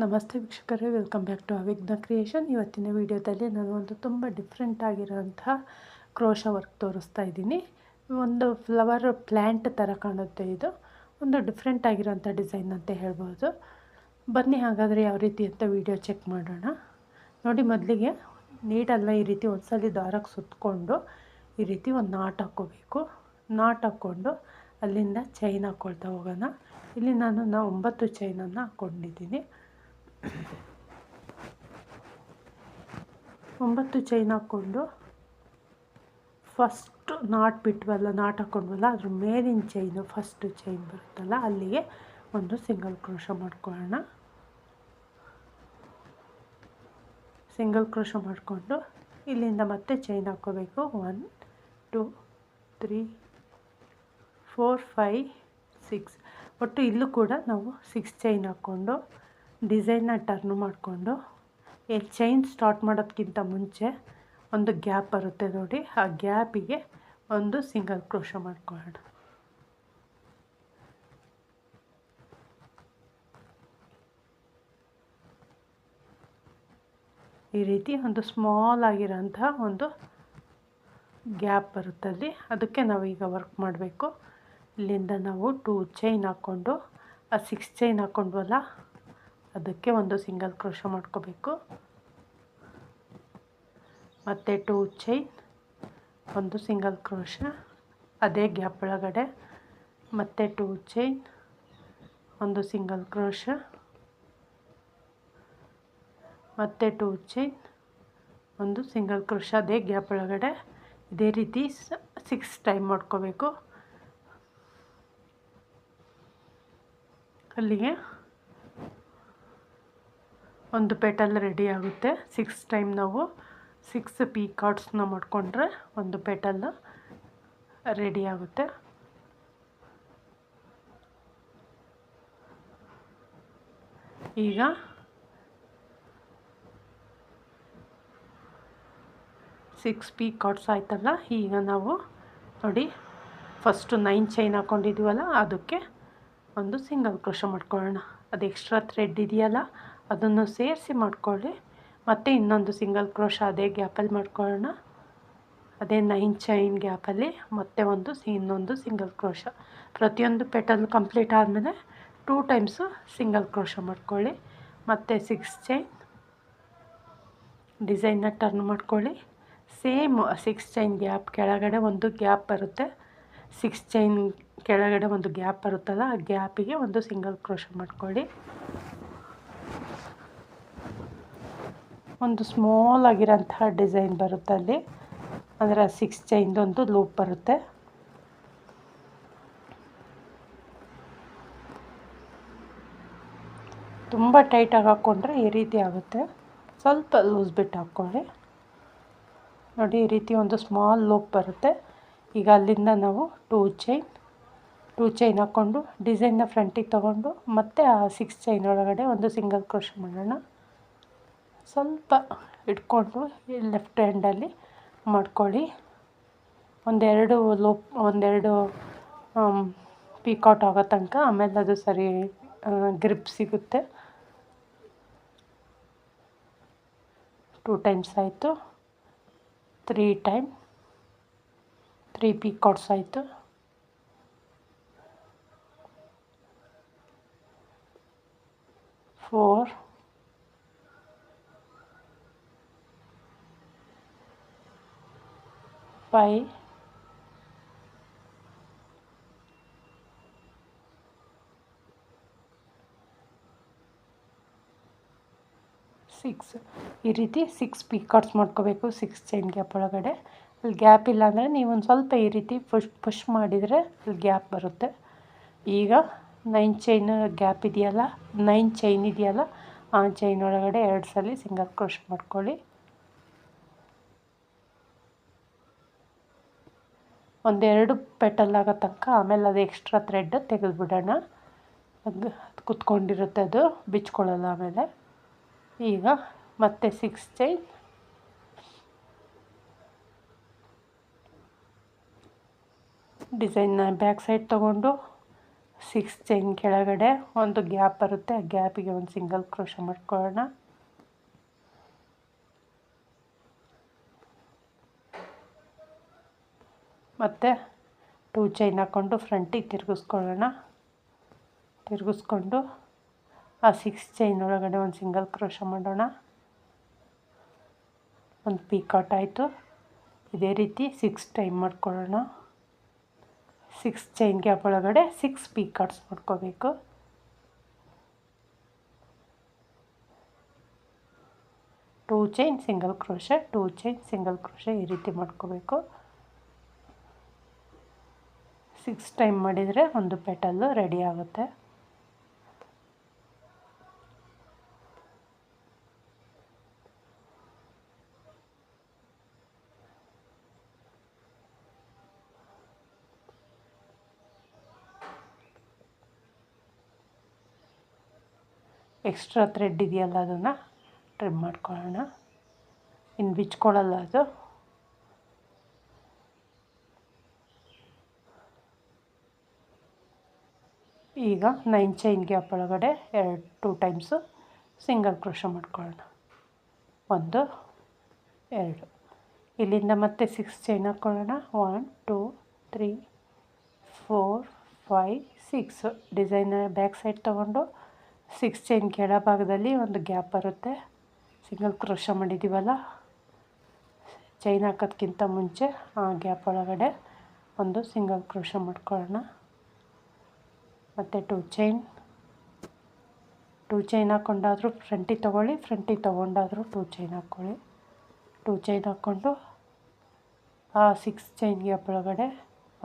ನಮಸ್ತೆ ವೀಕ್ಷಕರೇ, welcome back to ಅವಿಘ್ನ creation. ಇವತ್ತಿನ ವಿಡಿಯೋದಲ್ಲಿ ನಾನು ಒಂದು ತುಂಬ ಡಿಫ್ರೆಂಟ್ ಆಗಿರೋಂತಹ ಕ್ರೋಶ ವರ್ಕ್ ತೋರಿಸ್ತಾ ಇದ್ದೀನಿ. ಒಂದು ಫ್ಲವರ್ ಪ್ಲ್ಯಾಂಟ್ ಥರ ಕಾಣುತ್ತೆ. ಇದು ಒಂದು ಡಿಫ್ರೆಂಟ್ ಆಗಿರೋಂಥ ಡಿಸೈನ್ ಅಂತ ಹೇಳ್ಬೋದು. ಬನ್ನಿ ಹಾಗಾದರೆ ಯಾವ ರೀತಿ ಅಂತ ವಿಡಿಯೋ ಚೆಕ್ ಮಾಡೋಣ. ನೋಡಿ, ಮೊದಲಿಗೆ ನೀಡಲ್ಲ ಈ ರೀತಿ ಒಂದ್ಸಲಿ ದಾರಕ್ಕೆ ಸುತ್ತಕೊಂಡು ಈ ರೀತಿ ಒಂದು ನಾಟ್ ಹಾಕ್ಕೋಬೇಕು. ನಾಟ್ ಹಾಕ್ಕೊಂಡು ಅಲ್ಲಿಂದ ಚೈನ್ ಹಾಕ್ಕೊಳ್ತಾ ಹೋಗೋಣ. ಇಲ್ಲಿ ನಾನು 9 ಚೈನನ್ನು ಹಾಕ್ಕೊಂಡಿದ್ದೀನಿ. 9 ಚೈನ್ ಹಾಕ್ಕೊಂಡು ಫಸ್ಟ್ ನಾಟ್ ಬಿಟ್ವಲ್ಲ, ನಾಟ್ ಹಾಕ್ಕೊಂಡ್ವಲ್ಲ, ಅದ್ರ ಮೇಲಿನ ಚೈನು ಫಸ್ಟ್ ಚೈನ್ ಬರುತ್ತಲ್ಲ ಅಲ್ಲಿಗೆ ಒಂದು ಸಿಂಗಲ್ ಕ್ರೋಶ ಮಾಡ್ಕೊಳ್ಳೋಣ. ಸಿಂಗಲ್ ಕ್ರೋಶ ಮಾಡಿಕೊಂಡು ಇಲ್ಲಿಂದ ಮತ್ತೆ ಚೈನ್ ಹಾಕ್ಕೋಬೇಕು. 1 2 3 4 5 6 ಒಟ್ಟು ಇಲ್ಲೂ ಕೂಡ ನಾವು 6 ಚೈನ್ ಹಾಕ್ಕೊಂಡು ಡಿಸೈನ್ನ ಟರ್ನ್ ಮಾಡಿಕೊಂಡು ಚೈನ್ ಸ್ಟಾರ್ಟ್ ಮಾಡೋದಕ್ಕಿಂತ ಮುಂಚೆ ಒಂದು ಗ್ಯಾಪ್ ಬರುತ್ತೆ ನೋಡಿ, ಆ ಗ್ಯಾಪಿಗೆ ಒಂದು ಸಿಂಗಲ್ ಕ್ರೋಶ ಮಾಡ್ಕೊಳ್ಳೋಣ. ಈ ರೀತಿ ಒಂದು ಸ್ಮಾಲ್ ಆಗಿರೋಂಥ ಒಂದು ಗ್ಯಾಪ್ ಬರುತ್ತಲ್ಲಿ, ಅದಕ್ಕೆ ನಾವು ಈಗ ವರ್ಕ್ ಮಾಡಬೇಕು. ಇಲ್ಲಿಂದ ನಾವು 2 ಚೈನ್ ಹಾಕ್ಕೊಂಡು ಆ 6 ಚೈನ್ ಹಾಕ್ಕೊಂಡ್ವಲ್ಲ ಅದಕ್ಕೆ ಒಂದು ಸಿಂಗಲ್ ಕ್ರೋಶ ಮಾಡ್ಕೋಬೇಕು. ಮತ್ತು 2 ಚೈನ್, ಒಂದು ಸಿಂಗಲ್ ಕ್ರೋಶ ಅದೇ ಗ್ಯಾಪ್ ಒಳಗಡೆ, ಮತ್ತು 2 ಚೈನ್, ಒಂದು ಸಿಂಗಲ್ ಕ್ರೋಶ, ಮತ್ತು 2 ಚೈನ್, ಒಂದು ಸಿಂಗಲ್ ಕ್ರೋಶ ಅದೇ ಗ್ಯಾಪ್ ಒಳಗಡೆ. ಇದೇ ರೀತಿ 6 ಟೈಮ್ ಮಾಡ್ಕೋಬೇಕು. ಅಲ್ಲಿಗೆ ಒಂದು ಪೆಟಲ್ ರೆಡಿ ಆಗುತ್ತೆ. 6 ಟೈಮ್ ನಾವು 6 ಪೀಕಾಟ್ಸ್ನ ಮಾಡಿಕೊಂಡ್ರೆ ಒಂದು ಪೆಟಲ್ ರೆಡಿ ಆಗುತ್ತೆ. ಈಗ 6 ಪೀಕಾಟ್ಸ್ ಆಯ್ತಲ್ಲ, ಈಗ ನಾವು ನೋಡಿ ಫಸ್ಟು 9 ಚೈನ್ ಹಾಕ್ಕೊಂಡಿದ್ದೀವಲ್ಲ ಅದಕ್ಕೆ ಒಂದು ಸಿಂಗಲ್ ಕ್ರೋಶ ಮಾಡ್ಕೊಳ್ಳೋಣ. ಅದು ಎಕ್ಸ್ಟ್ರಾ ಥ್ರೆಡ್ ಇದೆಯಲ್ಲ ಅದನ್ನು ಸೇರಿಸಿ ಮಾಡ್ಕೊಳ್ಳಿ. ಮತ್ತು ಇನ್ನೊಂದು ಸಿಂಗಲ್ ಕ್ರೋಶ ಅದೇ ಗ್ಯಾಪಲ್ಲಿ ಮಾಡ್ಕೊಳ್ಳೋಣ. ಅದೇ 9 ಚೈನ್ ಗ್ಯಾಪಲ್ಲಿ ಮತ್ತೆ ಇನ್ನೊಂದು ಸಿಂಗಲ್ ಕ್ರೋಶ. ಪ್ರತಿಯೊಂದು ಪೆಟಲ್ ಕಂಪ್ಲೀಟ್ ಆದಮೇಲೆ 2 ಟೈಮ್ಸು ಸಿಂಗಲ್ ಕ್ರೋಶ ಮಾಡ್ಕೊಳ್ಳಿ. ಮತ್ತು 6 ಚೈನ್, ಡಿಸೈನ್ನ ಟರ್ನ್ ಮಾಡ್ಕೊಳ್ಳಿ. ಸೇಮ್ 6 ಚೈನ್ ಗ್ಯಾಪ್ ಕೆಳಗಡೆ ಒಂದು ಗ್ಯಾಪ್ ಬರುತ್ತೆ. 6 ಚೈನ್ ಕೆಳಗಡೆ ಒಂದು ಗ್ಯಾಪ್ ಬರುತ್ತಲ್ಲ, ಆ ಗ್ಯಾಪಿಗೆ ಒಂದು ಸಿಂಗಲ್ ಕ್ರೋಶ ಮಾಡ್ಕೊಳ್ಳಿ. ಒಂದು ಸ್ಮಾಲ್ ಆಗಿರೋಂತಹ ಡಿಸೈನ್ ಬರುತ್ತೆ ಅಲ್ಲಿ, ಅಂದರೆ 6 ಚೈನ್ದೊಂದು ಲೂಪ್ ಬರುತ್ತೆ. ತುಂಬ ಟೈಟಾಗಿ ಹಾಕ್ಕೊಂಡ್ರೆ ಈ ರೀತಿ ಆಗುತ್ತೆ. ಸ್ವಲ್ಪ ಲೂಸ್ ಬಿಟ್ಟು ಹಾಕ್ಕೊಳ್ಳಿ. ನೋಡಿ, ಈ ರೀತಿ ಒಂದು ಸ್ಮಾಲ್ ಲೂಪ್ ಬರುತ್ತೆ. ಈಗ ಅಲ್ಲಿಂದ ನಾವು 2 ಚೈನ್ ಹಾಕ್ಕೊಂಡು ಡಿಸೈನ್ನ ಫ್ರಂಟಿಗೆ ತೊಗೊಂಡು ಮತ್ತೆ ಆ 6 ಚೈನ್ ಒಳಗಡೆ ಒಂದು ಸಿಂಗಲ್ ಕ್ರೋಶ ಮಾಡೋಣ. ಸ್ವಲ್ಪ ಇಟ್ಕೊಂಡು ಲೆಫ್ಟ್ ಹ್ಯಾಂಡಲ್ಲಿ ಮಾಡ್ಕೊಳ್ಳಿ. ಒಂದೆರಡು ಪೀಕಾಟ್ ಆಗೋ ತನಕ, ಆಮೇಲೆ ಅದು ಸರಿ ಗ್ರಿಪ್ ಸಿಗುತ್ತೆ. 2 ಟೈಮ್ಸ್ ಆಯಿತು. 3 ಪೀಕಾಟ್ಸ್ ಆಯಿತು. 4 5 6 ಈ ರೀತಿ 6 ಪೀಕಾಟ್ಸ್ ಮಾಡ್ಕೋಬೇಕು. 6 ಚೈನ್ ಗ್ಯಾಪ್ ಒಳಗಡೆ ಅಲ್ಲಿ ಗ್ಯಾಪ್ ಇಲ್ಲ ಅಂದರೆ ನೀವು ಒಂದು ಸ್ವಲ್ಪ ಈ ರೀತಿ ಪುಷ್ ಮಾಡಿದರೆ ಅಲ್ಲಿ ಗ್ಯಾಪ್ ಬರುತ್ತೆ. ಈಗ 9 ಚೈನ್ ಗ್ಯಾಪ್ ಇದೆಯಲ್ಲ, 9 ಚೈನ್ ಇದೆಯಲ್ಲ, ಆ ಚೈನ್ ಒಳಗಡೆ 2 ಸಲ ಸಿಂಗಲ್ ಕ್ರೋಶ ಮಾಡ್ಕೊಳ್ಳಿ. ಒಂದೆರಡು ಪೆಟಲ್ ಆಗೋ ತನಕ, ಆಮೇಲೆ ಅದು ಎಕ್ಸ್ಟ್ರಾ ಥ್ರೆಡ್ ತೆಗೆದುಬಿಡೋಣ. ಅದು ಕುತ್ಕೊಂಡಿರುತ್ತೆ, ಅದು ಬಿಚ್ಕೊಳ್ಳಲ್ಲ ಆಮೇಲೆ. ಈಗ ಮತ್ತೆ 6 ಚೈನ್, ಡಿಸೈನ್ನ ಬ್ಯಾಕ್ ಸೈಡ್ ತೊಗೊಂಡು 6 ಚೈನ್ ಕೆಳಗಡೆ ಒಂದು ಗ್ಯಾಪ್ ಬರುತ್ತೆ, ಆ ಗ್ಯಾಪಿಗೆ ಒಂದು ಸಿಂಗಲ್ ಕ್ರೋಶ ಮಾಡ್ಕೊಳ್ಳೋಣ. ಮತ್ತು 2 ಚೈನ್ ಹಾಕ್ಕೊಂಡು ಫ್ರಂಟಿಗೆ ತಿರುಗಿಸ್ಕೊಂಡು ಆ 6 ಚೈನ್ ಒಳಗಡೆ ಒಂದು ಸಿಂಗಲ್ ಕ್ರೋಶ ಮಾಡೋಣ. ಒಂದು ಪೀಕಾಟ್ ಆಯಿತು. ಇದೇ ರೀತಿ 6 ಟೈಮ್ ಮಾಡ್ಕೊಳ್ಳೋಣ. 6 ಚೈನ್ ಗ್ಯಾಪ್ ಒಳಗಡೆ 6 ಪೀಕಾಟ್ಸ್ ಮಾಡ್ಕೋಬೇಕು. Two chain single crochet, 2 chain single crochet, ಈ ರೀತಿ ಮಾಡ್ಕೋಬೇಕು. 6 ಟೈಮ್ ಮಾಡಿದರೆ ಒಂದು ಪೆಟಲ್ಲು ರೆಡಿ ಆಗುತ್ತೆ. ಎಕ್ಸ್ಟ್ರಾ ಥ್ರೆಡ್ ಇದೆಯಲ್ಲ ಅದನ್ನು ಟ್ರಿಮ್ ಮಾಡ್ಕೊಳ್ಳೋಣ. ಇನ್ನು ಬಿಚ್ಕೊಳ್ಳಲ್ಲ ಅದು. ಈಗ 9 ಚೈನ್ ಗ್ಯಾಪ್ ಒಳಗಡೆ 2 ಟೈಮ್ಸು ಸಿಂಗಲ್ ಕ್ರೋಶ ಮಾಡ್ಕೊಳ್ಳೋಣ. 1 2 ಇಲ್ಲಿಂದ ಮತ್ತೆ 6 ಚೈನ್ ಹಾಕ್ಕೊಳ್ಳೋಣ. 1 2 3 4 5 6 ಡಿಸೈನ್ ಬ್ಯಾಕ್ ಸೈಡ್ ತೊಗೊಂಡು 6 ಚೈನ್ ಕೆಳಭಾಗದಲ್ಲಿ ಒಂದು ಗ್ಯಾಪ್ ಬರುತ್ತೆ. ಸಿಂಗಲ್ ಕ್ರೋಶ ಮಾಡಿದ್ದೀವಲ್ಲ, ಚೈನ್ ಹಾಕೋದಕ್ಕಿಂತ ಮುಂಚೆ ಆ ಗ್ಯಾಪ್ ಒಳಗಡೆ ಒಂದು ಸಿಂಗಲ್ ಕ್ರೋಶ ಮಾಡ್ಕೊಳ್ಳೋಣ. ಮತ್ತು 2 ಚೈನ್ ಹಾಕ್ಕೊಂಡಾದರೂ ಫ್ರಂಟಿಗೆ ತೊಗೊಂಡಾದರೂ 2 ಚೈನ್ ಹಾಕ್ಕೊಳ್ಳಿ. 2 ಚೈನ್ ಹಾಕ್ಕೊಂಡು ಆ 6 ಚೈನ್ ಗ್ಯಾಪ್ ಒಳಗಡೆ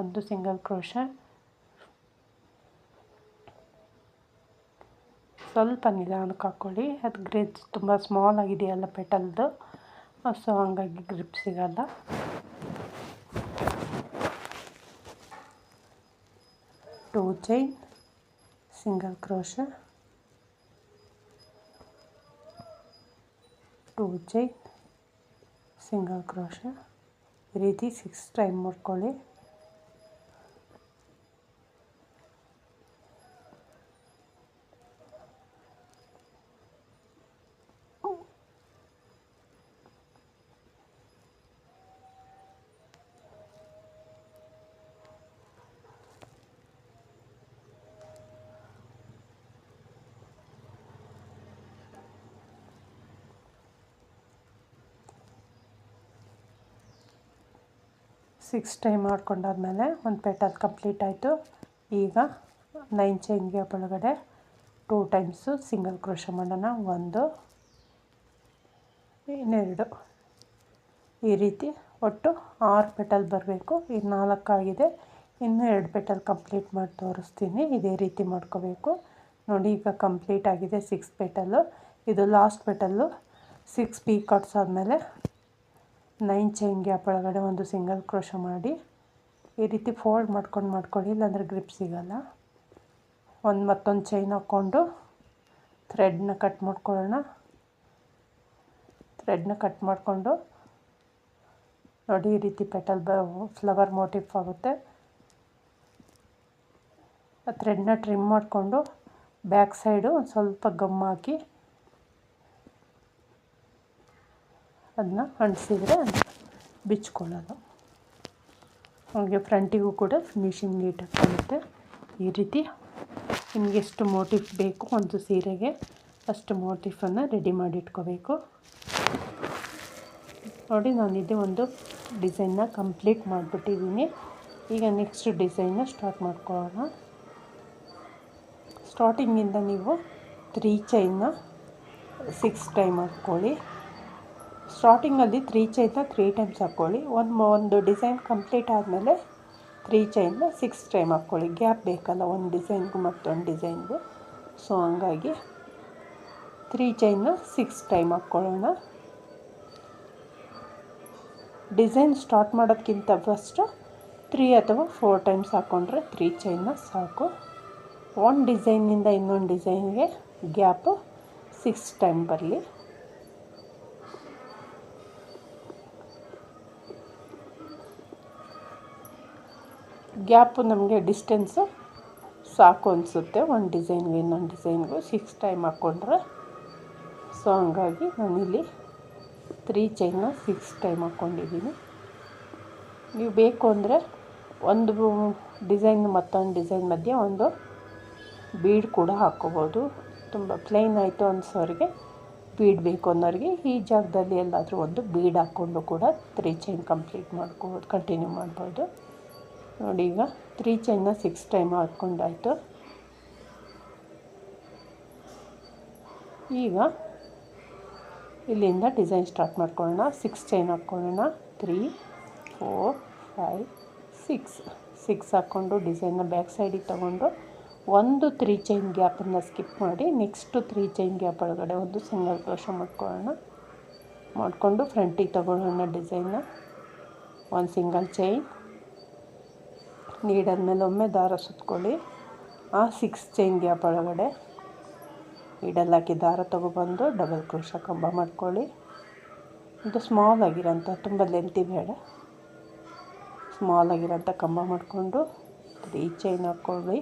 ಒಂದು ಸಿಂಗಲ್ ಕ್ರೋಶ. ಸ್ವಲ್ಪ ನಿಧಾನಕ್ಕೆ ಹಾಕ್ಕೊಳ್ಳಿ, ಅದು ಗ್ರಿಪ್ಸ್ ತುಂಬ ಸ್ಮಾಲ್ ಆಗಿದೆಯಲ್ಲ ಪೆಟಲ್ದು, ಸೊ ಹಂಗಾಗಿ ಗ್ರಿಪ್ ಸಿಗಲ್ಲ. Two chain single crochet, 2 chain single crochet, ಈ ರೀತಿ 6 ಟೈಮ್ ಮಾಡ್ಕೊಳ್ಳಿ. ಸಿಕ್ಸ್ ಟೈಮ್ ಮಾಡ್ಕೊಂಡಾದ್ಮೇಲೆ ಒಂದು ಪೆಟಲ್ ಕಂಪ್ಲೀಟ್ ಆಯಿತು. ಈಗ 9 ಚೈನ್ ಗ್ಯಾಪ್ ಒಳಗಡೆ 2 ಟೈಮ್ಸು ಸಿಂಗಲ್ ಕ್ರೋಶ ಮಾಡೋಣ. 1 2 ಈ ರೀತಿ ಒಟ್ಟು 6 ಪೆಟಲ್ ಬರಬೇಕು. ಈಗ 4 ಆಗಿದೆ, ಇನ್ನೂ 2 ಪೆಟಲ್ ಕಂಪ್ಲೀಟ್ ಮಾಡಿ ತೋರಿಸ್ತೀನಿ. ಇದೇ ರೀತಿ ಮಾಡ್ಕೋಬೇಕು ನೋಡಿ. ಈಗ ಕಂಪ್ಲೀಟ್ ಆಗಿದೆ 6 ಪೆಟಲ್ಲು. ಇದು ಲಾಸ್ಟ್ ಪೆಟಲ್ಲು. 6 ಪೀಕಾಟ್ಸ್ ಆದಮೇಲೆ 9 ಚೈನ್ ಗ್ಯಾಪ್ ಒಳಗಡೆ ಒಂದು ಸಿಂಗಲ್ ಕ್ರೋಶ ಮಾಡಿ ಈ ರೀತಿ ಫೋಲ್ಡ್ ಮಾಡ್ಕೊಳ್ಳಿ, ಇಲ್ಲಾಂದರೆ ಗ್ರಿಪ್ ಸಿಗಲ್ಲ. ಮತ್ತೊಂದು ಚೈನ್ ಹಾಕ್ಕೊಂಡು ಥ್ರೆಡ್ನ ಕಟ್ ಮಾಡ್ಕೊಳ್ಳೋಣ. ಥ್ರೆಡ್ನ ಕಟ್ ಮಾಡಿಕೊಂಡು ನೋಡಿ, ಈ ರೀತಿ ಪೆಟಲ್ ಫ್ಲವರ್ ಮೋಟಿಫ್ ಆಗುತ್ತೆ. ಆ ಥ್ರೆಡ್ನ ಟ್ರಿಮ್ ಮಾಡಿಕೊಂಡು ಬ್ಯಾಕ್ ಸೈಡು ಒಂದು ಸ್ವಲ್ಪ ಗಮ್ ಹಾಕಿ ಅದನ್ನ ಅಂಟಿಸಿದ್ರೆ ಬಿಚ್ಕೊಳ್ಳೋದು. ಹಾಗೆ ಫ್ರಂಟಿಗೂ ಕೂಡ ಫಿನಿಶಿಂಗ್ ನೀಟಾಗಿ ಕಾಣುತ್ತೆ. ಈ ರೀತಿ ನಿಮಗೆ ಎಷ್ಟು ಮೋಟಿಫ್ ಬೇಕು ಒಂದು ಸೀರೆಗೆ ಅಷ್ಟು ಮೋಟಿಫನ್ನು ರೆಡಿ ಮಾಡಿ ಇಟ್ಕೋಬೇಕು. ನೋಡಿ, ನಾನಿದೆ ಒಂದು ಡಿಸೈನ್ನ ಕಂಪ್ಲೀಟ್ ಮಾಡಿಬಿಟ್ಟಿದ್ದೀನಿ. ಈಗ ನೆಕ್ಸ್ಟ್ ಡಿಸೈನ್ನ ಸ್ಟಾರ್ಟ್ ಮಾಡ್ಕೊಳ್ಳೋಣ. ಸ್ಟಾರ್ಟಿಂಗಿಂದ ನೀವು 3 ಚೈನ್ನ 6 ಟೈಮ್ ಹಾಕ್ಕೊಳ್ಳಿ. ಸ್ಟಾರ್ಟಿಂಗಲ್ಲಿ 3 ಚೈನ್ನ 3 ಟೈಮ್ಸ್ ಹಾಕ್ಕೊಳ್ಳಿ. ಒಂದು ಡಿಸೈನ್ ಕಂಪ್ಲೀಟ್ ಆದಮೇಲೆ 3 ಚೈನ್ನ 6 ಟೈಮ್ ಹಾಕ್ಕೊಳ್ಳಿ. ಗ್ಯಾಪ್ ಬೇಕಲ್ಲ ಒಂದು ಡಿಸೈನ್ಗೂ ಮತ್ತೊಂದು ಡಿಸೈನ್ಗೂ, ಸೊ ಹಂಗಾಗಿ 3 ಚೈನ್ನ 6 ಟೈಮ್ ಹಾಕ್ಕೊಳ್ಳೋಣ. ಡಿಸೈನ್ ಸ್ಟಾರ್ಟ್ ಮಾಡೋದಕ್ಕಿಂತ ಫಸ್ಟು 3 ಅಥವಾ 4 ಟೈಮ್ಸ್ ಹಾಕ್ಕೊಂಡ್ರೆ 3 ಚೈನ್ನ ಸಾಕು. ಒಂದು ಡಿಸೈನಿಂದ ಇನ್ನೊಂದು ಡಿಸೈನ್ಗೆ ಗ್ಯಾಪು 6 ಟೈಮ್ ಬರಲಿ. ಗ್ಯಾಪು ನಮಗೆ ಡಿಸ್ಟೆನ್ಸು ಸಾಕು ಅನಿಸುತ್ತೆ ಒಂದು ಡಿಸೈನ್ಗೆ ಇನ್ನೊಂದು ಡಿಸೈನ್ಗೂ 6 ಟೈಮ್ ಹಾಕ್ಕೊಂಡ್ರೆ. ಸೊ ಹಂಗಾಗಿ ನಾನಿಲ್ಲಿ 3 ಚೈನ್ನ 6 ಟೈಮ್ ಹಾಕ್ಕೊಂಡಿದ್ದೀನಿ. ನೀವು ಬೇಕು ಅಂದರೆ ಒಂದು ಡಿಸೈನ್ ಮತ್ತೊಂದು ಡಿಸೈನ್ ಮಧ್ಯೆ ಒಂದು ಬೀಡ್ ಕೂಡ ಹಾಕ್ಕೋಬೋದು. ತುಂಬ ಪ್ಲೈನ್ ಆಯಿತು ಅನ್ಸೋರಿಗೆ, ಬೀಡ್ ಬೇಕು ಅನ್ನೋರಿಗೆ ಈ ಜಾಗದಲ್ಲಿ ಎಲ್ಲಾದರೂ ಒಂದು ಬೀಡ್ ಹಾಕ್ಕೊಂಡು ಕೂಡ 3 ಚೈನ್ ಕಂಟಿನ್ಯೂ ಮಾಡ್ಬೋದು. ನೋಡಿ, ಈಗ 3 ಚೈನ್ನ 6 ಟೈಮ್ ಹಾಕ್ಕೊಂಡಾಯಿತು. ಈಗ ಇಲ್ಲಿಂದ ಡಿಸೈನ್ ಸ್ಟಾರ್ಟ್ ಮಾಡ್ಕೊಳ್ಳೋಣ. 6 ಚೈನ್ ಹಾಕ್ಕೊಳ್ಳೋಣ. 3 4 5 6 ಹಾಕ್ಕೊಂಡು ಡಿಸೈನ್ನ ಬ್ಯಾಕ್ ಸೈಡಿಗೆ ತೊಗೊಂಡು ಒಂದು 3 ಚೈನ್ ಗ್ಯಾಪನ್ನು ಸ್ಕಿಪ್ ಮಾಡಿ ನೆಕ್ಸ್ಟು 3 ಚೈನ್ ಗ್ಯಾಪ್ ಒಳಗಡೆ ಒಂದು ಸಿಂಗಲ್ ಕ್ರೋಶೆ ಮಾಡಿಕೊಂಡು ಫ್ರಂಟಿಗೆ ತೊಗೊಳ್ಳೋಣ. ಡಿಸೈನ್ನ ಒಂದು ಸಿಂಗಲ್ ಚೈನ್ ನೀಡಲ್ ಮೇಲೆ ಒಮ್ಮೆ ದಾರ ಸುತ್ಕೊಳ್ಳಿ. ಆ 6 ಚೈನ್ ಗ್ಯಾಪ್ ಒಳಗಡೆ ನೀಡಲ್ ಹಾಕಿ ದಾರ ತೊಗೊಬಂದು ಡಬಲ್ ಕ್ರೋಶೆ ಕಂಬ ಮಾಡ್ಕೊಳ್ಳಿ. ಇದು ಸ್ಮಾಲ್ ಆಗಿರೋಂಥ, ತುಂಬ ಲೆಂತಿ ಬೇಡ, ಸ್ಮಾಲ್ ಆಗಿರೋಂಥ ಕಂಬ ಮಾಡಿಕೊಂಡು 3 ಚೈನ್ ಹಾಕ್ಕೊಳ್ಳಿ.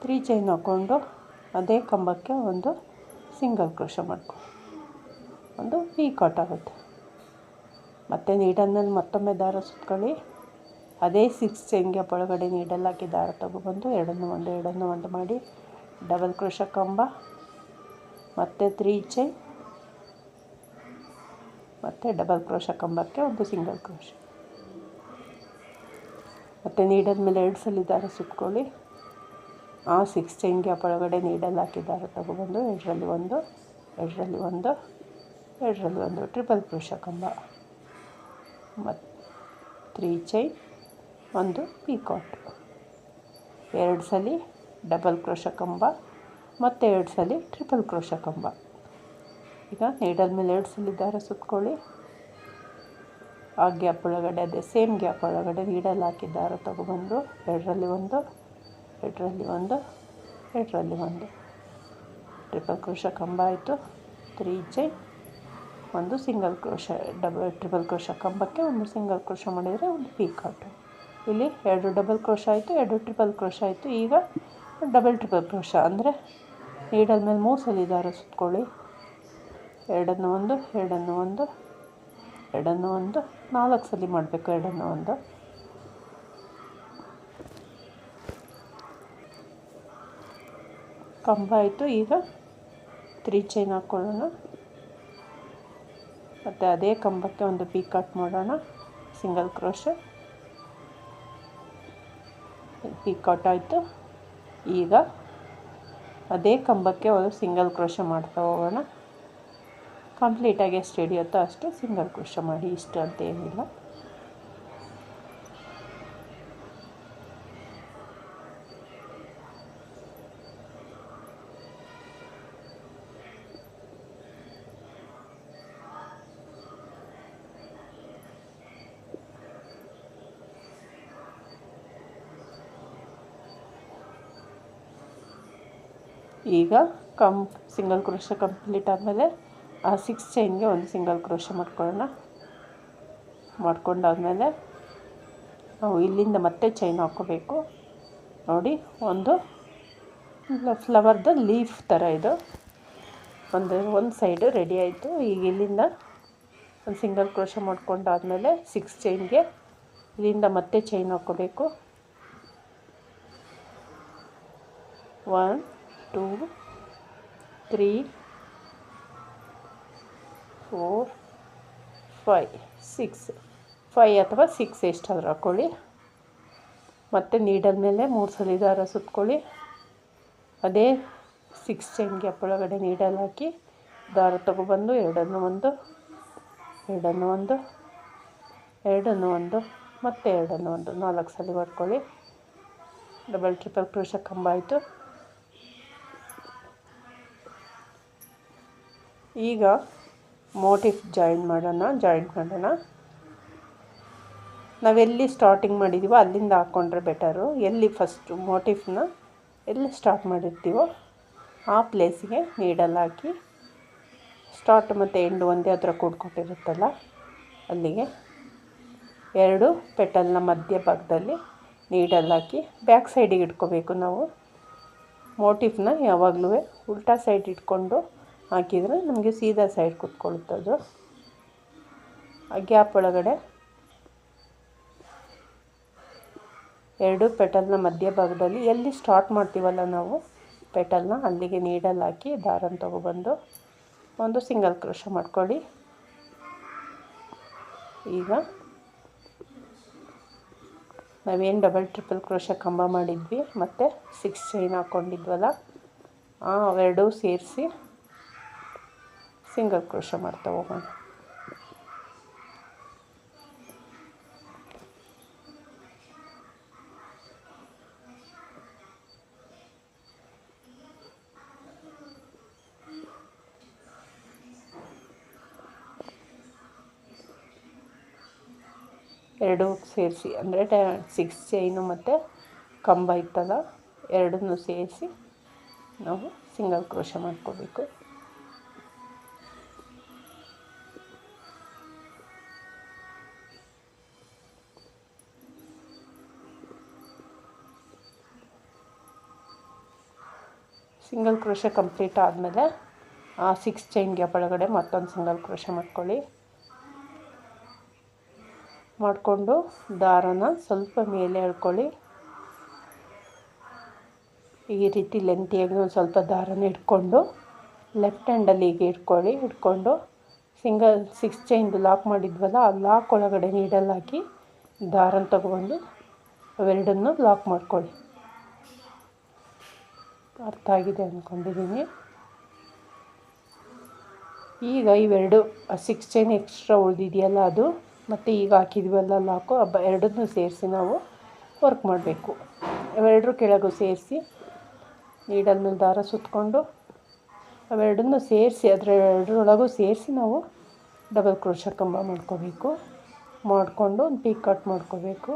3 ಚೈನ್ ಹಾಕ್ಕೊಂಡು ಅದೇ ಕಂಬಕ್ಕೆ ಒಂದು ಸಿಂಗಲ್ ಕ್ರೋಶೆ ಮಾಡ್ಕೊಳ್ಳಿ. ಒಂದು ವಿ ಕಟ್ ಆಗುತ್ತೆ. ಮತ್ತು ನೀಡಲ್ ಮೇಲೆ ಮತ್ತೊಮ್ಮೆ ದಾರ ಸುತ್ಕೊಳ್ಳಿ. ಅದೇ 6 ಚೈನ್ ಗ್ಯಾಪ್ ಒಳಗಡೆ ನೀಡಲ್ ಹಾಕಿ ದಾರ ತೊಗೊಬಂದು ಎರಡನ್ನು ಒಂದು ಮಾಡಿ ಡಬಲ್ ಕ್ರೋಶೆ ಕಂಬ, ಮತ್ತು 3 ಚೈನ್, ಮತ್ತು ಡಬಲ್ ಕ್ರೋಶೆ ಕಂಬಕ್ಕೆ ಒಂದು ಸಿಂಗಲ್ ಕ್ರೋಶೆ, ಮತ್ತು ನೀಡಲ್ ಮೇಲೆ 2 ಸಲ ದಾರ ಸುತ್ಕೊಳ್ಳಿ. ಆ 6 ಚೈನ್ ಗ್ಯಾಪ್ ಒಳಗಡೆ ನೀಡಲ್ ಹಾಕಿ ದಾರ ತೊಗೊಬಂದು ಎರಡರಲ್ಲಿ ಒಂದು ಟ್ರಿಪಲ್ ಕ್ರೋಶೆ ಕಂಬ, ಮತ್ತು 3 ಚೈನ್, ಒಂದು ಪಿಕಾಟ್, 2 ಸಲ ಡಬಲ್ ಕ್ರೋಶೆ ಕಂಬ, ಮತ್ತು 2 ಸಲ ಟ್ರಿಪಲ್ ಕ್ರೋಶೆ ಕಂಬ. ಈಗ ನೀಡಲ್ ಮೇಲೆ 2 ಸಲ ದಾರ ಸುತ್ಕೊಳ್ಳಿ. ಆ ಗ್ಯಾಪ್ ಒಳಗಡೆ ಅದೇ ಸೇಮ್ ಗ್ಯಾಪ್ ಒಳಗಡೆ ನೀಡಲ್ ಹಾಕಿ ದಾರ ತೊಗೊಬಂದು ಎರಡರಲ್ಲಿ ಒಂದು ಟ್ರಿಪಲ್ ಕ್ರೋಶೆ ಕಂಬ ಆಯಿತು. 3 ಚೈನ್, ಒಂದು ಸಿಂಗಲ್ ಕ್ರೋಶೆ, ಟ್ರಿಪಲ್ ಕ್ರೋಶೆ ಕಂಬಕ್ಕೆ ಒಂದು ಸಿಂಗಲ್ ಕ್ರೋಶೆ ಮಾಡಿದರೆ ಒಂದು ಪಿಕಾಟು. ಇಲ್ಲಿ 2 ಡಬಲ್ ಕ್ರೋಶೆ ಆಯಿತು, 2 ಟ್ರಿಪಲ್ ಕ್ರೋಶೆ ಆಯಿತು. ಈಗ ಡಬಲ್ ಟ್ರಿಪಲ್ ಕ್ರೋಶೆ ಅಂದರೆ ನೀಡಲ್ ಮೇಲೆ 3 ಸಲ ದಾರ ಸುತ್ಕೊಳ್ಳಿ. ಎರಡನ್ನು ಒಂದು 4 ಸಲ ಮಾಡಬೇಕು. ಎರಡನ್ನು ಒಂದು ಕಂಬ ಆಯಿತು. ಈಗ 3 ಚೈನ್ ಹಾಕ್ಕೊಳ್ಳೋಣ. ಮತ್ತು ಅದೇ ಕಂಬಕ್ಕೆ ಒಂದು ಪಿಕಾಟ್ ಮಾಡೋಣ. ಸಿಂಗಲ್ ಕ್ರೋಶೆ, ಪಿಕಾಟ್ ಆಯಿತು. ಈಗ ಅದೇ ಕಂಬಕ್ಕೆ ಒಂದು ಸಿಂಗಲ್ ಕ್ರೋಶೆ ಮಾಡ್ತಾ ಹೋಗೋಣ. ಕಂಪ್ಲೀಟಾಗಿ ಎಷ್ಟು ಹಿಡಿಯುತ್ತೋ ಅಷ್ಟು ಸಿಂಗಲ್ ಕ್ರೋಶೆ ಮಾಡಿ, ಇಷ್ಟು ಅಂತ ಏನಿಲ್ಲ. ಈಗ ಸಿಂಗಲ್ ಕ್ರೋಶೆ ಕಂಪ್ಲೀಟ್ ಆದಮೇಲೆ ಆ 6 ಚೈನ್ಗೆ ಒಂದು ಸಿಂಗಲ್ ಕ್ರೋಶೆ ಮಾಡ್ಕೊಂಡಾದಮೇಲೆ ನಾವು ಇಲ್ಲಿಂದ ಮತ್ತೆ ಚೈನ್ ಹಾಕ್ಕೋಬೇಕು. ನೋಡಿ, ಒಂದು ಫ್ಲವರ್ದು ಲೀಫ್ ಥರ ಇದು ಒಂದು ಸೈಡು ರೆಡಿ ಆಯಿತು. ಈಗ ಇಲ್ಲಿಂದ ಒಂದು ಸಿಂಗಲ್ ಕ್ರೋಶೆ ಮಾಡ್ಕೊಂಡಾದಮೇಲೆ 6 ಚೈನ್ಗೆ ಇಲ್ಲಿಂದ ಮತ್ತೆ ಚೈನ್ ಹಾಕ್ಕೋಬೇಕು. 1 2 3 4 5 6 ಅಥವಾ 6 ಎಷ್ಟಾದರೂ ಹಾಕ್ಕೊಳ್ಳಿ. ಮತ್ತು ನೀಡಲ್ ಮೇಲೆ 3 ಸಲ ದಾರ ಸುತ್ಕೊಳ್ಳಿ. ಅದೇ 6 ಚೈನ್ ಗ್ಯಾಪ್ ಒಳಗಡೆ ನೀಡಲ್ ಹಾಕಿ ದಾರ ತೊಗೊಬಂದು ಎರಡನ್ನು ಒಂದು ಮತ್ತು ಎರಡನ್ನು ಒಂದು 4 ಸಲ ಮಾಡ್ಕೊಳ್ಳಿ. ಡಬಲ್ ಟ್ರಿಪಲ್ ಕ್ರೋಶೆ ಕಂಬ ಆಯಿತು. ಈಗ ಮೋಟಿಫ್ ಜಾಯಿಂಟ್ ಮಾಡೋಣ. ನಾವೆಲ್ಲಿ ಸ್ಟಾರ್ಟಿಂಗ್ ಮಾಡಿದ್ದೀವೋ ಅಲ್ಲಿಂದ ಹಾಕ್ಕೊಂಡ್ರೆ ಬೆಟರು. ಎಲ್ಲಿ ಫಸ್ಟು ಮೋಟಿಫ್ನ ಎಲ್ಲಿ ಸ್ಟಾರ್ಟ್ ಮಾಡಿರ್ತೀವೋ ಆ ಪ್ಲೇಸಿಗೆ ನೀಡಲ್ ಹಾಕಿ ಸ್ಟಾರ್ಟ್ ಮತ್ತು ಎಂಡ್ ಒಂದೇ ಹತ್ರ ಕೂಡ್ಕೊಟ್ಟಿರುತ್ತಲ್ಲ ಅಲ್ಲಿಗೆ 2 ಪೆಟಲ್ನ ಮಧ್ಯ ಭಾಗದಲ್ಲಿ ನೀಡಲ್ ಹಾಕಿ ಬ್ಯಾಕ್ ಸೈಡಿಗೆ ಇಟ್ಕೋಬೇಕು ನಾವು. ಮೋಟಿಫ್ನ ಯಾವಾಗಲೂ ಉಲ್ಟಾ ಸೈಡ್ ಇಟ್ಕೊಂಡು ಹಾಕಿದರೆ ನಮಗೆ ಸೀದಾ ಸೈಡ್ ಕೂತ್ಕೊಳ್ಳುತ್ತದು. ಆ ಗ್ಯಾಪ್ ಒಳಗಡೆ 2 ಪೆಟಲ್ನ ಮಧ್ಯಭಾಗದಲ್ಲಿ ಎಲ್ಲಿ ಸ್ಟಾರ್ಟ್ ಮಾಡ್ತೀವಲ್ಲ ನಾವು ಪೆಟಲ್ನ ಅಲ್ಲಿಗೆ ನೀಡಲ್ ಹಾಕಿ ದಾರನ ತಗೊಬಂದು ಒಂದು ಸಿಂಗಲ್ ಕ್ರೋಶೆ ಮಾಡ್ಕೊಳ್ಳಿ. ಈಗ ನಾವೇನು ಡಬಲ್ ಟ್ರಿಪಲ್ ಕ್ರೋಶೆ ಕಂಬ ಮಾಡಿದ್ವಿ ಮತ್ತು 6 ಚೈನ್ ಹಾಕ್ಕೊಂಡಿದ್ವಲ್ಲ ಅವೆರಡೂ ಸೇರಿಸಿ ಸಿಂಗಲ್ ಕ್ರೋಶೆ ಮಾಡ್ತಾ ಹೋಗೋಣ. ಎರಡೂ ಸೇರಿಸಿ ಅಂದರೆ 6 ಚೈನು ಮತ್ತು ಕಂಬ ಇತ್ತಲ್ಲ ಎರಡನ್ನೂ ಸೇರಿಸಿ ನಾವು ಸಿಂಗಲ್ ಕ್ರೋಶೆ ಮಾಡ್ಕೋಬೇಕು. ಸಿಂಗಲ್ ಕ್ರೋಶೆ ಕಂಪ್ಲೀಟ್ ಆದಮೇಲೆ ಆ 6 ಚೈನ್ ಗ್ಯಾಪ್ ಒಳಗಡೆ ಮತ್ತೊಂದು ಸಿಂಗಲ್ ಕ್ರೋಶೆ ಮಾಡ್ಕೊಳ್ಳಿ. ಮಾಡಿಕೊಂಡು ದಾರನ ಸ್ವಲ್ಪ ಮೇಲೆ ಎಳ್ಕೊಳ್ಳಿ. ಈ ರೀತಿ ಲೆಂತಿಯಾಗಿ ಒಂದು ಸ್ವಲ್ಪ ದಾರನ ಇಟ್ಕೊಂಡು ಲೆಫ್ಟ್ ಹ್ಯಾಂಡಲ್ಲಿ ಹೀಗೆ ಇಟ್ಕೊಂಡು 6 ಚೈನ್ದು ಲಾಕ್ ಮಾಡಿದ್ವಲ್ಲ ಆ ಲಾಕ್ ಒಳಗಡೆ ನೀಡಲ್ ಹಾಕಿ ದಾರನ ತಗೊಬಂದು ಅವೆರಡನ್ನು ಲಾಕ್ ಮಾಡ್ಕೊಳ್ಳಿ. ಅರ್ಥ ಆಗಿದೆ ಅಂದ್ಕೊಂಡಿದ್ದೀನಿ. ಈಗ ಇವೆರಡು 6 ಚೈನ್ ಎಕ್ಸ್ಟ್ರಾ ಉಳಿದಿದೆಯಲ್ಲ ಅದು ಮತ್ತು ಈಗ ಹಾಕಿದ್ವಲ್ಲ ಲಾಕು ಎರಡನ್ನೂ ಸೇರಿಸಿ ನಾವು ವರ್ಕ್ ಮಾಡಬೇಕು. ಅವೆರಡರ ಕೆಳಗೂ ಸೇರಿಸಿ ನೀಡಲ್ ಮೇಲೆ ದಾರ ಸುತ್ತಕೊಂಡು ಅವೆರಡನ್ನೂ ಸೇರಿಸಿ ಎರಡರೊಳಗೂ ಸೇರಿಸಿ ನಾವು ಡಬಲ್ ಕ್ರೋಶೆ ಕಂಬ ಮಾಡ್ಕೋಬೇಕು. ಮಾಡಿಕೊಂಡು ಒಂದು ಪೀಕ್ ಕಟ್ ಮಾಡ್ಕೋಬೇಕು.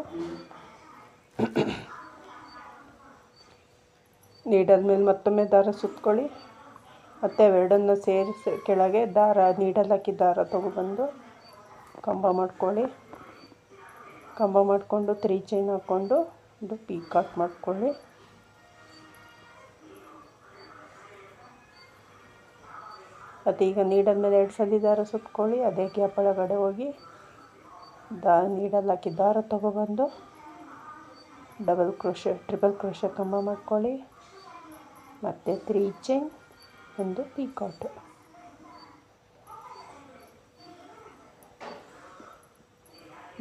ನೀಡಲ್ ಮೇಲೆ ಮತ್ತೊಮ್ಮೆ ದಾರ ಸುತ್ತಕೊಳ್ಳಿ. ಮತ್ತು ಅವೆರಡನ್ನು ಸೇರಿಸಿ ಕೆಳಗೆ ನೀಡಲ್ ಹಾಕಿ ದಾರ ತೊಗೊಬಂದು ಕಂಬ ಮಾಡ್ಕೊಳ್ಳಿ. ಕಂಬ ಮಾಡಿಕೊಂಡು 3 ಚೈನ್ ಹಾಕ್ಕೊಂಡು ಒಂದು ಪೀಕ್ ಕಟ್ ಮಾಡ್ಕೊಳ್ಳಿ. ಮತ್ತು ಈಗ ನೀಡಲ್ ಮೇಲೆ 2 ಸಲ ದಾರ ಸುತ್ತಕೊಳ್ಳಿ. ಅದೇ ಗ್ಯಾಪ್ ಒಳಗಡೆ ಹೋಗಿ ನೀಡಲ್ ಹಾಕಿ ದಾರ ತೊಗೊಬಂದು ಟ್ರಿಪಲ್ ಕ್ರೋಶೆ ಕಂಬ ಮಾಡ್ಕೊಳ್ಳಿ. ಮತ್ತು 3 ಚೈನ್ ಒಂದು ಪೀಕಾಟ್.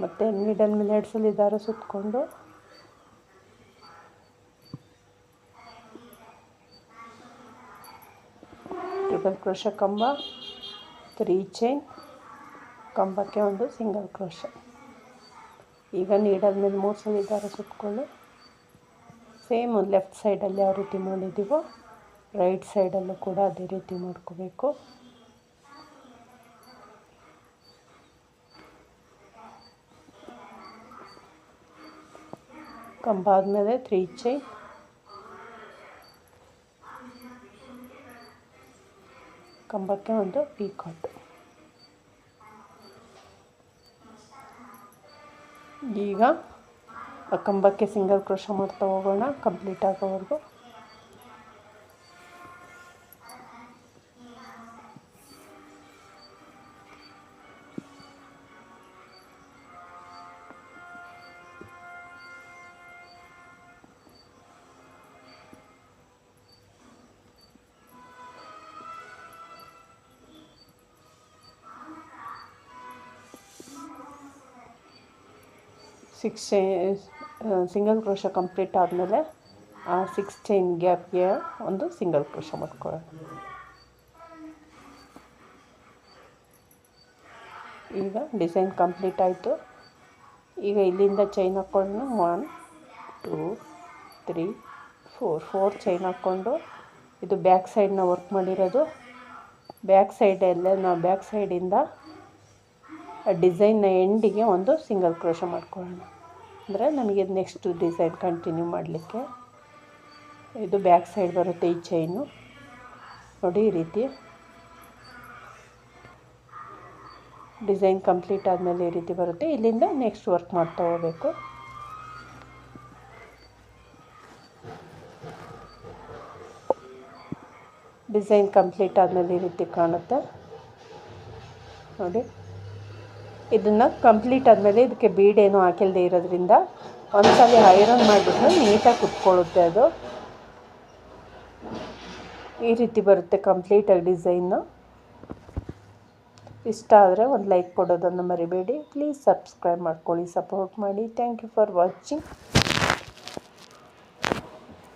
ಮತ್ತು ನೀಡಲ್ ಮೇಲೆ 2 ಸಲ ದಾರ ಸುತ್ತಕೊಂಡು ಟ್ರಿಪಲ್ ಕ್ರೋಶೆ ಕಂಬ 3 ಚೈನ್ ಕಂಬಕ್ಕೆ ಒಂದು ಸಿಂಗಲ್ ಕ್ರೋಶೆ. ಈಗ ನೀಡಲ್ ಮೇಲೆ 3 ಸಲ ದಾರ ಸುತ್ತಕೊಳ್ಳಿ. ಸೇಮ್ ಲೆಫ್ಟ್ ಸೈಡಲ್ಲಿ ಯಾವ ರೀತಿ ಮಾಡಿದ್ದೀವೋ ರೈಟ್ ಸೈಡಲ್ಲೂ ಕೂಡ ಅದೇ ರೀತಿ ಮಾಡ್ಕೋಬೇಕು. ಕಂಬ ಆದಮೇಲೆ 3 ಚೈನ್ ಕಂಬಕ್ಕೆ ಒಂದು ಪೀಕಾಟ್. ಈಗ ಆ ಕಂಬಕ್ಕೆ ಸಿಂಗಲ್ ಕ್ರೋಶೆ ಮಾಡ್ತಾ ಹೋಗೋಣ ಕಂಪ್ಲೀಟ್ ಆಗೋವರೆಗೂ. ಸಿಂಗಲ್ ಕ್ರೋಶೆ ಕಂಪ್ಲೀಟ್ ಆದಮೇಲೆ ಆ 6 ಚೈನ್ ಗ್ಯಾಪ್ಗೆ ಒಂದು ಸಿಂಗಲ್ ಕ್ರೋಶೆ ಮಾಡ್ಕೊಳ್ಳೋಣ. ಈಗ ಡಿಸೈನ್ ಕಂಪ್ಲೀಟ್ ಆಯಿತು. ಈಗ ಇಲ್ಲಿಂದ ಚೈನ್ ಹಾಕ್ಕೊಳ್ಳೋಣ. 1 2 3 4 ಚೈನ್ ಹಾಕ್ಕೊಂಡು ಇದು ಬ್ಯಾಕ್ ಸೈಡ್ನ ವರ್ಕ್ ಮಾಡಿರೋದು. ಬ್ಯಾಕ್ ಸೈಡಲ್ಲೇ ನಾವು ಬ್ಯಾಕ್ ಸೈಡಿಂದ ಡಿಸೈನ್ನ ಎಂಡಿಗೆ ಒಂದು ಸಿಂಗಲ್ ಕ್ರೋಶೆ ಮಾಡ್ಕೊಳ್ಳೋಣ. ಅಂದರೆ ನಮಗೆ ನೆಕ್ಸ್ಟ್ ಡಿಸೈನ್ ಕಂಟಿನ್ಯೂ ಮಾಡಲಿಕ್ಕೆ ಇದು ಬ್ಯಾಕ್ ಸೈಡ್ ಬರುತ್ತೆ. ಈ ಚೈನು ನೋಡಿ ಈ ರೀತಿ ಡಿಸೈನ್ ಕಂಪ್ಲೀಟ್ ಆದಮೇಲೆ ಈ ರೀತಿ ಬರುತ್ತೆ. ಇಲ್ಲಿಂದ ನೆಕ್ಸ್ಟ್ ವರ್ಕ್ ಮಾಡ್ತಾ ಹೋಗಬೇಕು. ಡಿಸೈನ್ ಕಂಪ್ಲೀಟ್ ಆದಮೇಲೆ ಈ ರೀತಿ ಕಾಣುತ್ತೆ ನೋಡಿ. ಇದನ್ನು ಕಂಪ್ಲೀಟ್ ಆದಮೇಲೆ ಇದಕ್ಕೆ ಬೀಡೇನು ಹಾಕಿಲ್ಲದೆ ಇರೋದ್ರಿಂದ ಒಂದ್ಸಲ ಐರನ್ ಮಾಡಿಬಿಟ್ರೆ ನೀಟಾಗಿ ಕುತ್ಕೊಳ್ಳುತ್ತೆ. ಅದು ಈ ರೀತಿ ಬರುತ್ತೆ ಕಂಪ್ಲೀಟಾಗಿ ಡಿಸೈನು. ಇಷ್ಟ ಆದರೆ ಒಂದು ಲೈಕ್ ಕೊಡೋದನ್ನು ಮರಿಬೇಡಿ. ಪ್ಲೀಸ್ ಸಬ್ಸ್ಕ್ರೈಬ್ ಮಾಡ್ಕೊಳ್ಳಿ, ಸಪೋರ್ಟ್ ಮಾಡಿ. Thank you for watching.